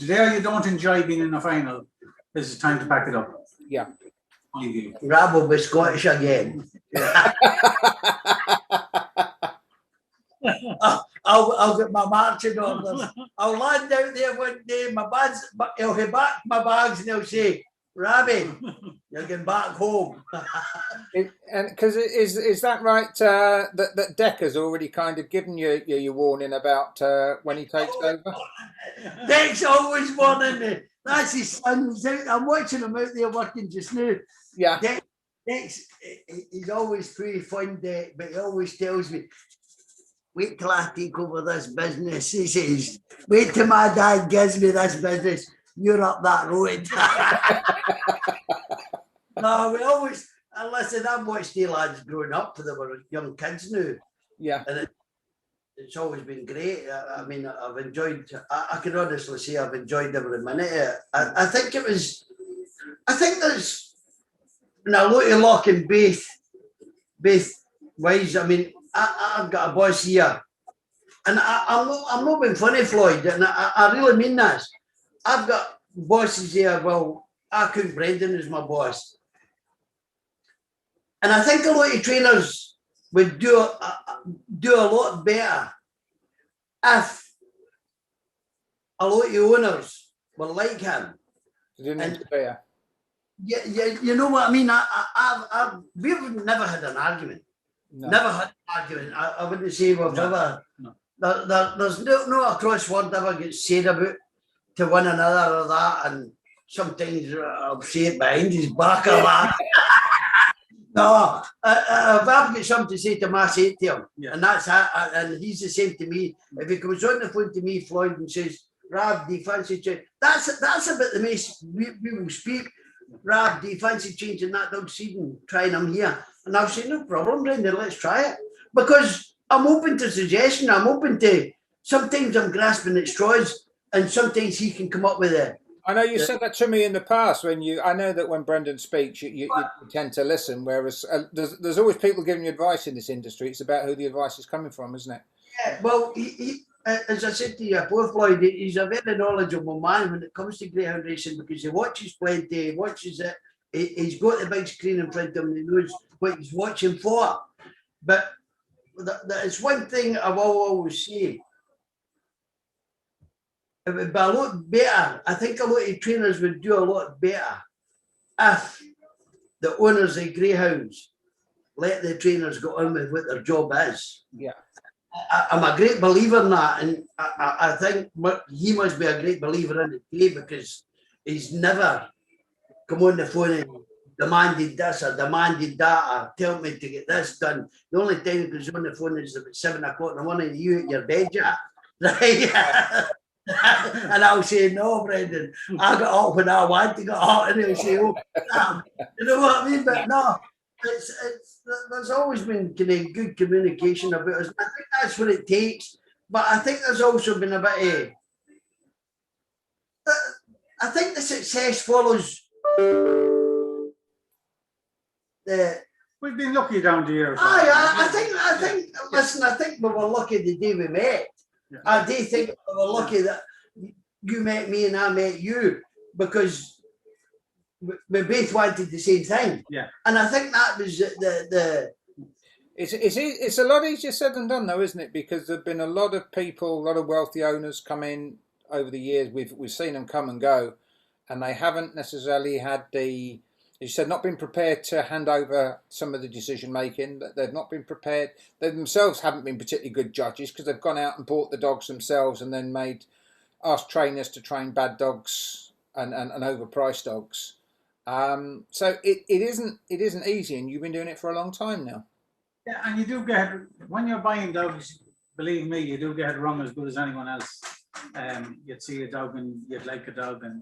Today you don't enjoy being in the final, this is time to pack it up. Yeah. Rab will be Scottish again. Yeah. I'll get my marching orders. I'll land out there one day, he'll have back my bags and he'll say, Rabbi, you're getting back home. And because is that right? That Decker's already kind of given you your warning about when he takes over. Deck's always warning me. That's his son. I'm watching him out there working just now. Yeah. Deck's he's always pretty fun, Deck, but he always tells me, wait till I take over this business. He says, wait till my dad gives me this business. You're up that road. No, we always, listen, I've watched the lads growing up till they were young kids now. Yeah. And it's always been great. I mean, I've enjoyed, I can honestly say I've enjoyed every minute. I think there's, now look at Loch and both ways. I mean, I've got a boss here. And I'm not being funny, Floyd, and I really mean this. I've got bosses here. Well, I count Brendan as my boss. And I think a lot of trainers would do a lot better if a lot of owners were like him. Yeah, you know what I mean? We've never had an argument. no. Never had an argument. I wouldn't say we've ever. No. There's no a cross word ever gets said about to one another or that, and sometimes I'll say it behind his back or that. No, if I've got something to say to him, I say it to him. Yeah. And that's and he's the same to me. If he comes on the phone to me, Floyd, and says, Rab, do you fancy change? That's about the most we will speak. Rab, do you fancy changing that dog seed and trying him here? And I'll say, no problem, Brendan, let's try it. Because I'm open to suggestion. I'm open to, sometimes I'm grasping at straws and sometimes he can come up with it. I know you said that to me in the past. I know that when Brendan speaks, you tend to listen. Whereas there's always people giving you advice in this industry. It's about who the advice is coming from, isn't it? Yeah, well, he as I said to you, poor Floyd, he's a very knowledgeable man when it comes to greyhound racing because he watches plenty, he watches it. He's got the big screen in front of him. He knows what he's watching for. But it's one thing I will always say. It would be a lot better. I think a lot of trainers would do a lot better if the owners of greyhounds let the trainers go on with what their job is. Yeah. I'm a great believer in that, and I think he must be a great believer in it too because he's never come on the phone and demanded this or demanded that or tell me to get this done. The only time he goes on the phone is about 7 o'clock in the morning, you at your bed, yeah. Right? And I'll say, no, Brendan, I got up when I want to get up. And he'll say, oh, damn. You know what I mean? But no, there's always been kind of good communication about us. I think that's what it takes. But I think there's also been a bit of, I think the success follows the. We've been lucky down the years. I think. Listen, I think we were lucky the day we met. Yeah. I do think we were lucky that you met me and I met you because we both wanted the same thing. Yeah. And I think that was the. It's a lot easier said than done, though, isn't it? Because there've been a lot of people, a lot of wealthy owners come in over the years. We've seen them come and go, and they haven't necessarily had the. As you said, not been prepared to hand over some of the decision making. They've not been prepared. They themselves haven't been particularly good judges because they've gone out and bought the dogs themselves and then asked trainers to train bad dogs and overpriced dogs. So it isn't easy, and you've been doing it for a long time now. Yeah, and you do get, when you're buying dogs, believe me, you do get it wrong as good as anyone else. You'd see a dog and you'd like a dog and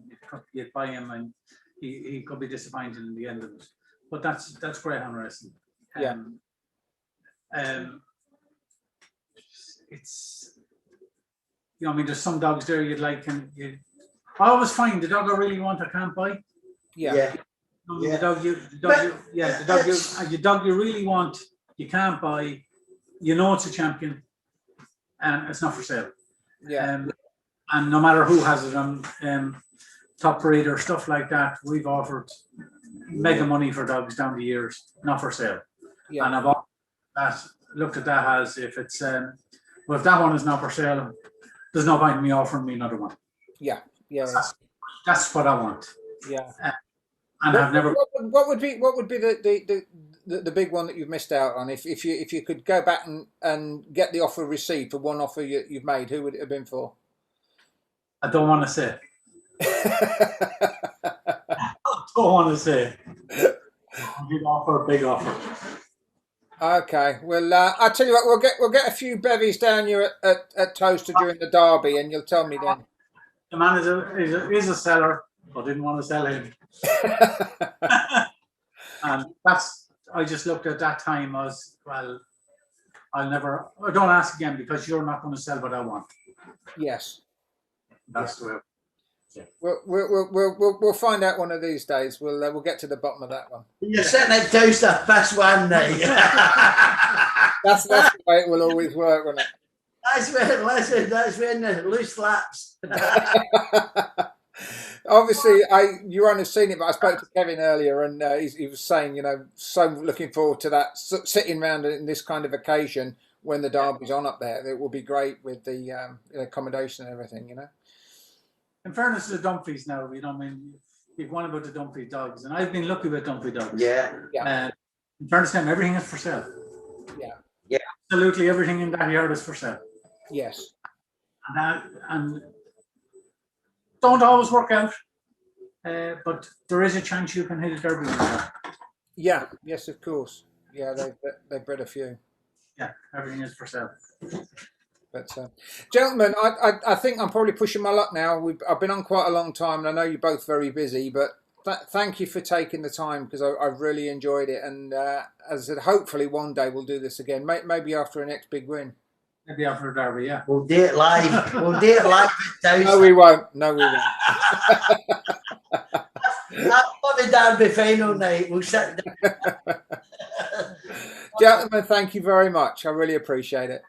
you'd buy him and he could be disappointed in the end of it, but that's greyhound racing. It's, you know, I mean, there's some dogs there you'd like, and I always find the dog I really want, I can't buy. Yeah. The dog you really want, you can't buy. You know it's a champion, and it's not for sale. Yeah. And no matter who has it on Top Breed or stuff like that, we've offered mega money for dogs down the years, not for sale. Yeah. And I've looked at that as if it's well, if that one is not for sale, there's no point in me offering me another one. Yeah. Yeah. That's what I want. Yeah. And I've never. What would be the big one that you've missed out on? If you could go back and get the offer received for one offer you've made, who would it have been for? I don't want to say. I don't want to say. Big offer, big offer. Okay, well, I'll tell you what. We'll get a few bevies down here at Toaster during the derby, and you'll tell me then. The man is a seller, but didn't want to sell him. And I just looked at that time as well. I don't ask again because you're not going to sell what I want. Yes. That's the way. We'll find out one of these days. We'll get to the bottom of that one. You're sitting at Toaster, first one night. That's the way it will always work, won't it? That's when the loose laps. Obviously, you won't have seen it, but I spoke to Kevin earlier, and he was saying, so looking forward to that sitting round in this kind of occasion when the derby's on up there. It will be great with the accommodation and everything, In fairness to the Dumfries now, I mean, you've won about the Dumfries dogs, and I've been lucky with Dumfries dogs. Yeah. In fairness to them, everything is for sale. Yeah. Yeah. Absolutely everything in that yard is for sale. Yes. And don't always work out, but there is a chance you can hit a derby winner. Yeah. Yes, of course. Yeah, they bred a few. Yeah, everything is for sale. But gentlemen, I think I'm probably pushing my luck now. I've been on quite a long time, and I know you're both very busy. But thank you for taking the time, because I've really enjoyed it. And as I said, hopefully one day we'll do this again. Maybe after a next big win. Maybe after a derby, yeah. We'll do it live. We'll do it live at Toaster. No, we won't. No, we won't. That's the derby final night. We'll sit down. Gentlemen, thank you very much. I really appreciate it.